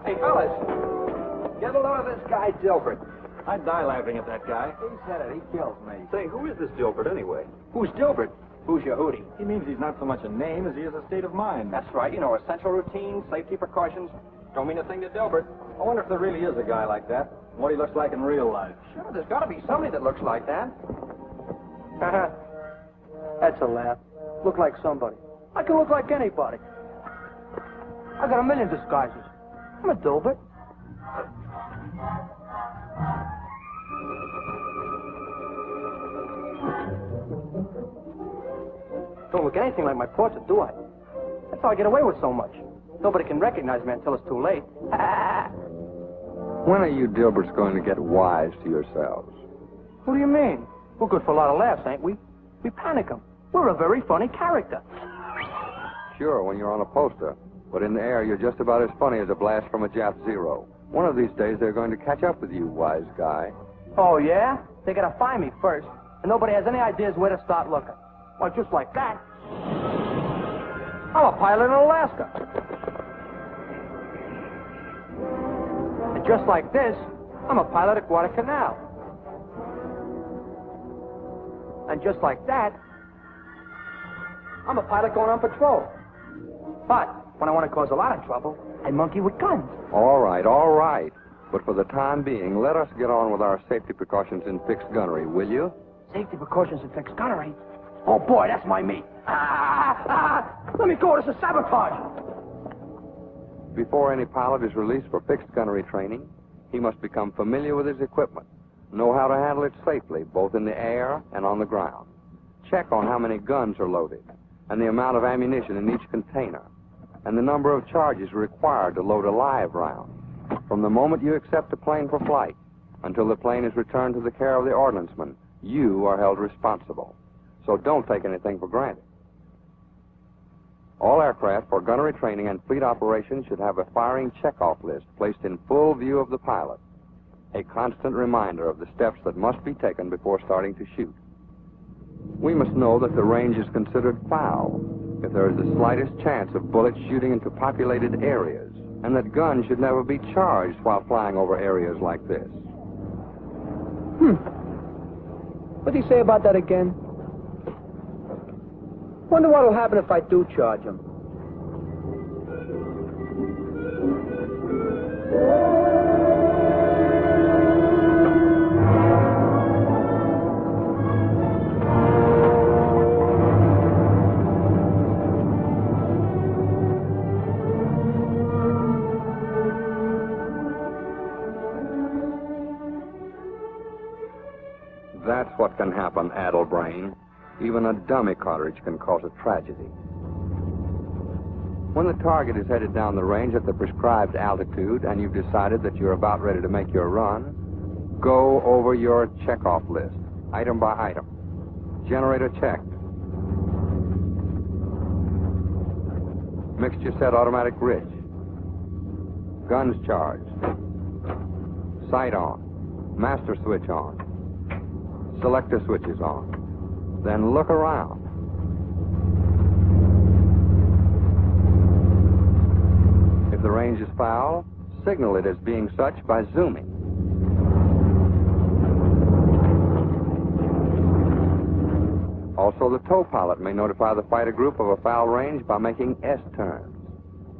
Hey, fellas, get a load of this guy, Dilbert. I'd die laughing at that guy. He said it. He kills me. Say, who is this Dilbert anyway? Who's Dilbert? Who's your hootie? He means he's not so much a name as he is a state of mind. That's right. You know, essential routines, safety precautions. Don't mean a thing to Dilbert. I wonder if there really is a guy like that, and what he looks like in real life. Sure, there's got to be somebody that looks like that. That's a laugh. Look like somebody. I can look like anybody. I got a million disguises. I'm a Dilbert. Don't look anything like my portrait, do I? That's how I get away with so much. Nobody can recognize me until it's too late. When are you Dilberts going to get wise to yourselves? What do you mean? We're good for a lot of laughs, ain't we? We panic 'em. We're a very funny character. Sure, when you're on a poster. But in the air, you're just about as funny as a blast from a Jap Zero. One of these days, they're going to catch up with you, wise guy. Oh, yeah? They gotta find me first. And nobody has any ideas where to start looking. Well, just like that. I'm a pilot in Alaska. And just like this, I'm a pilot at Guadalcanal. And just like that, I'm a pilot going on patrol. But when I want to cause a lot of trouble, I monkey with guns. All right, all right. But for the time being, let us get on with our safety precautions in fixed gunnery, will you? Safety precautions in fixed gunnery? Oh, boy, that's my meat. Let me go. This is sabotage. Before any pilot is released for fixed gunnery training, he must become familiar with his equipment, know how to handle it safely, both in the air and on the ground. Check on how many guns are loaded, and the amount of ammunition in each container, and the number of charges required to load a live round. From the moment you accept a plane for flight until the plane is returned to the care of the ordnanceman, you are held responsible. So don't take anything for granted. All aircraft for gunnery training and fleet operations should have a firing checkoff list placed in full view of the pilot, a constant reminder of the steps that must be taken before starting to shoot. We must know that the range is considered foul if there is the slightest chance of bullets shooting into populated areas, and that guns should never be charged while flying over areas like this. What did he say about that again? Wonder what will happen if I do charge him. That's what can happen, Addlebrain. Even a dummy cartridge can cause a tragedy. When the target is headed down the range at the prescribed altitude and you've decided that you're about ready to make your run, go over your checkoff list, item by item. Generator checked. Mixture set automatic rich. Guns charged. Sight on. Master switch on. Selector switches on. Then look around. If the range is foul, signal it as being such by zooming. Also, the tow pilot may notify the fighter group of a foul range by making S-turns.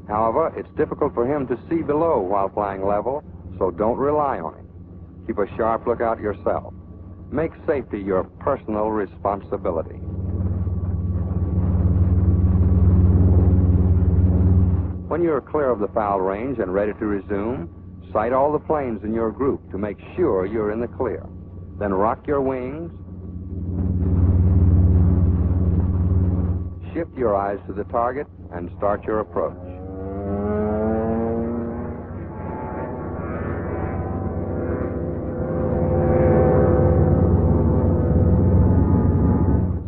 However, it's difficult for him to see below while flying level, so don't rely on him. Keep a sharp lookout yourself. Make safety your personal responsibility. When you're clear of the foul range and ready to resume, sight all the planes in your group to make sure you're in the clear. Then rock your wings. Shift your eyes to the target and start your approach.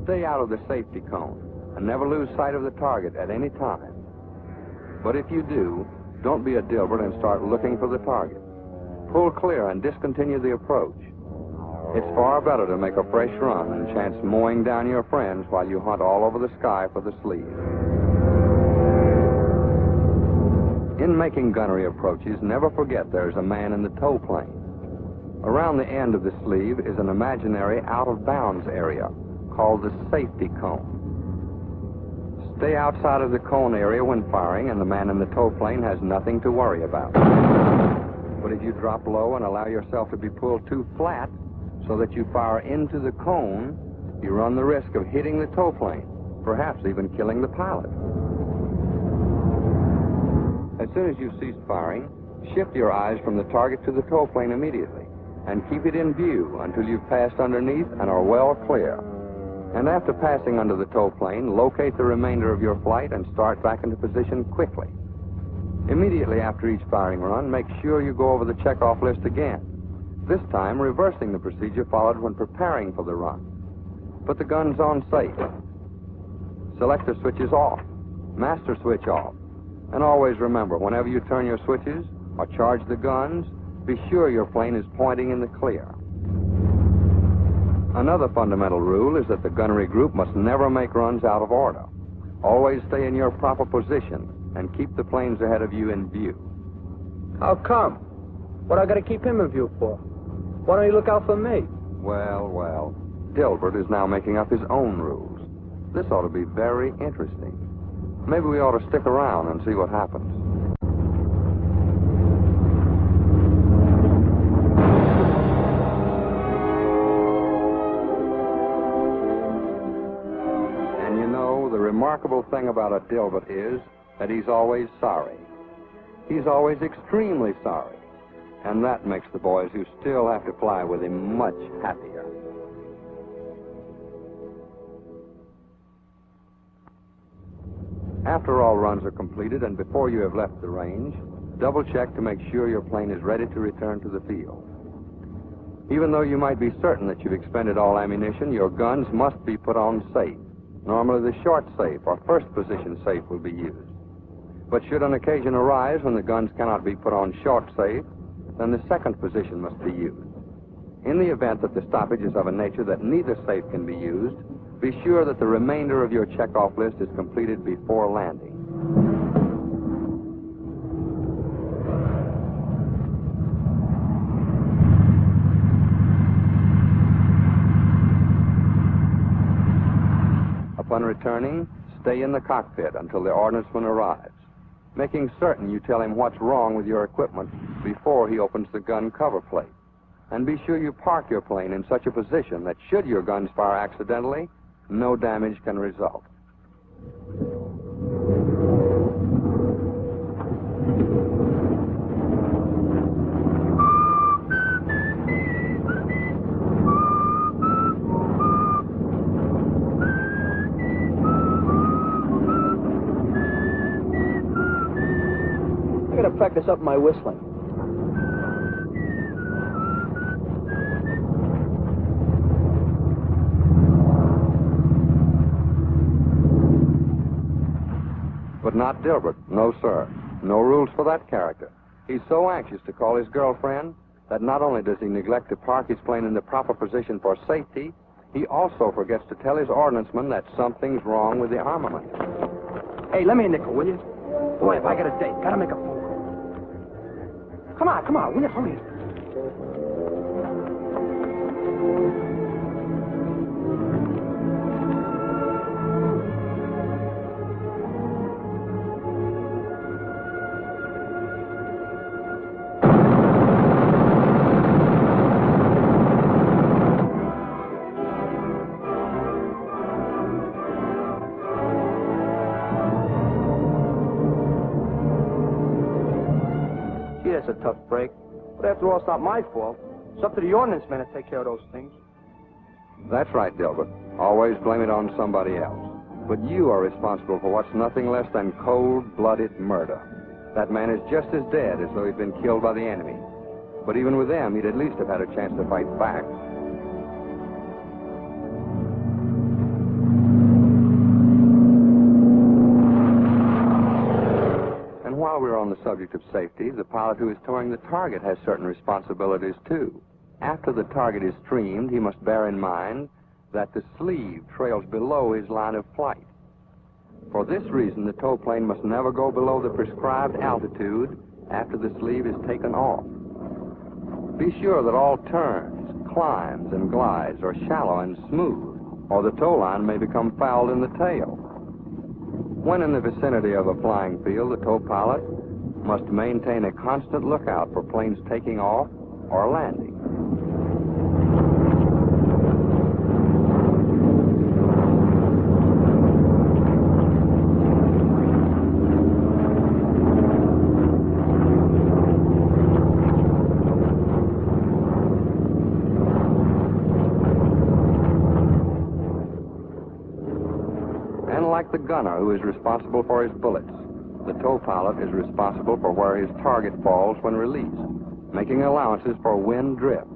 Stay out of the safety cone. and never lose sight of the target at any time. But if you do, don't be a Dilbert and start looking for the target. Pull clear and discontinue the approach. It's far better to make a fresh run than chance mowing down your friends while you hunt all over the sky for the sleeve. In making gunnery approaches, never forget there's a man in the tow plane. Around the end of the sleeve is an imaginary out-of-bounds area called the safety cone. Stay outside of the cone area when firing, and the man in the tow plane has nothing to worry about. But if you drop low and allow yourself to be pulled too flat so that you fire into the cone, you run the risk of hitting the tow plane, perhaps even killing the pilot. As soon as you cease firing, shift your eyes from the target to the tow plane immediately and keep it in view until you've passed underneath and are well clear. And after passing under the tow plane, locate the remainder of your flight and start back into position quickly. Immediately after each firing run, make sure you go over the checkoff list again, this time reversing the procedure followed when preparing for the run. Put the guns on safe. Selector switches off. Master switch off. And always remember, whenever you turn your switches or charge the guns, be sure your plane is pointing in the clear. Another fundamental rule is that the gunnery group must never make runs out of order. Always stay in your proper position and keep the planes ahead of you in view. How come? What I got to keep him in view for? Why don't you look out for me? Well, Dilbert is now making up his own rules. This ought to be very interesting. Maybe we ought to stick around and see what happens. And you know, the remarkable thing about a Dilbert is that he's always sorry. He's always extremely sorry. And that makes the boys who still have to fly with him much happier. After all runs are completed and before you have left the range, double check to make sure your plane is ready to return to the field. Even though you might be certain that you've expended all ammunition, your guns must be put on safe. Normally the short safe or first position safe will be used. But should an occasion arise when the guns cannot be put on short safe, then the second position must be used. In the event that the stoppage is of a nature that neither safe can be used, be sure that the remainder of your checkoff list is completed before landing. Upon returning, stay in the cockpit until the ordnanceman arrives, making certain you tell him what's wrong with your equipment before he opens the gun cover plate. And be sure you park your plane in such a position that should your guns fire accidentally, no damage can result. I gotta practice up my whistling. But not Dilbert. No, sir. No rules for that character. He's so anxious to call his girlfriend that not only does he neglect to park his plane in the proper position for safety, he also forgets to tell his ordnanceman that something's wrong with the armament. Hey, lend me a nickel, will you? Boy, if I got a date, gotta make a phone call. Come on, will you hurry? That's a tough break. But after all, it's not my fault. It's up to the ordnance men to take care of those things. That's right, Dilbert. Always blame it on somebody else. But you are responsible for what's nothing less than cold-blooded murder. That man is just as dead as though he'd been killed by the enemy. But even with them, he'd at least have had a chance to fight back. subject of safety, the pilot who is towing the target has certain responsibilities, too. After the target is streamed, he must bear in mind that the sleeve trails below his line of flight. For this reason, the tow plane must never go below the prescribed altitude after the sleeve is taken off. Be sure that all turns, climbs, and glides are shallow and smooth, or the tow line may become fouled in the tail. When in the vicinity of a flying field, the tow pilot must maintain a constant lookout for planes taking off or landing. Like the gunner who is responsible for his bullets, the tow pilot is responsible for where his target falls when released, making allowances for wind drift.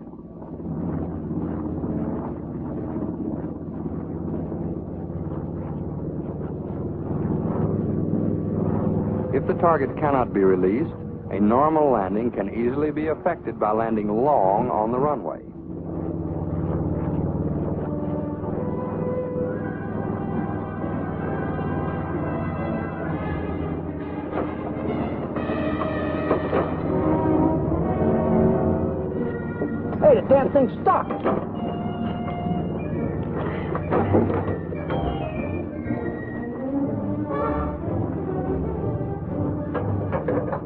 If the target cannot be released, a normal landing can easily be effected by landing long on the runway. Hey, the damn thing's stuck.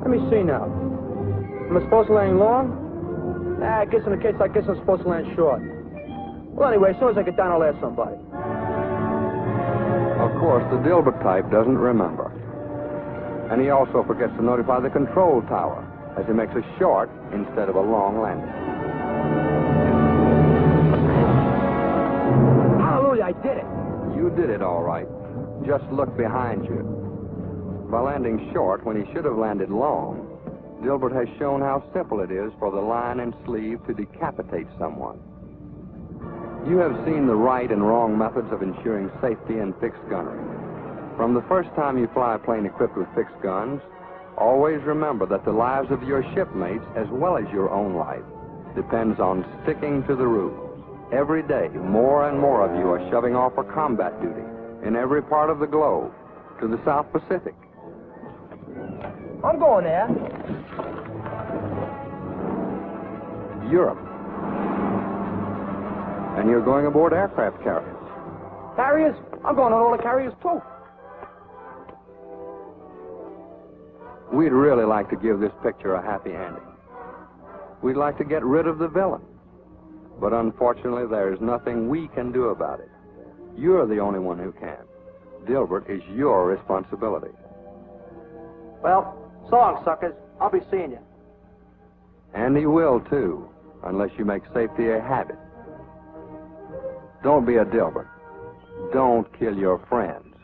Let me see now. Am I supposed to land long? I guess in a case like this, I'm supposed to land short. Well, anyway, as soon as I get down, I'll ask somebody. Of course, the Dilbert type doesn't remember. And he also forgets to notify the control tower, as he makes a short instead of a long landing. I did it. You did it all right. Just look behind you. By landing short when he should have landed long, Dilbert has shown how simple it is for the line and sleeve to decapitate someone. You have seen the right and wrong methods of ensuring safety in fixed gunnery. From the first time you fly a plane equipped with fixed guns, always remember that the lives of your shipmates, as well as your own life, depends on sticking to the rules. Every day, more and more of you are shoving off for combat duty in every part of the globe, to the South Pacific. I'm going there. Europe. And you're going aboard aircraft carriers. Carriers? I'm going on all the carriers, too. We'd really like to give this picture a happy ending. We'd like to get rid of the villain. But unfortunately, there is nothing we can do about it. You're the only one who can. Dilbert is your responsibility. Well, so long, suckers. I'll be seeing you. And he will, too, unless you make safety a habit. Don't be a Dilbert. Don't kill your friends.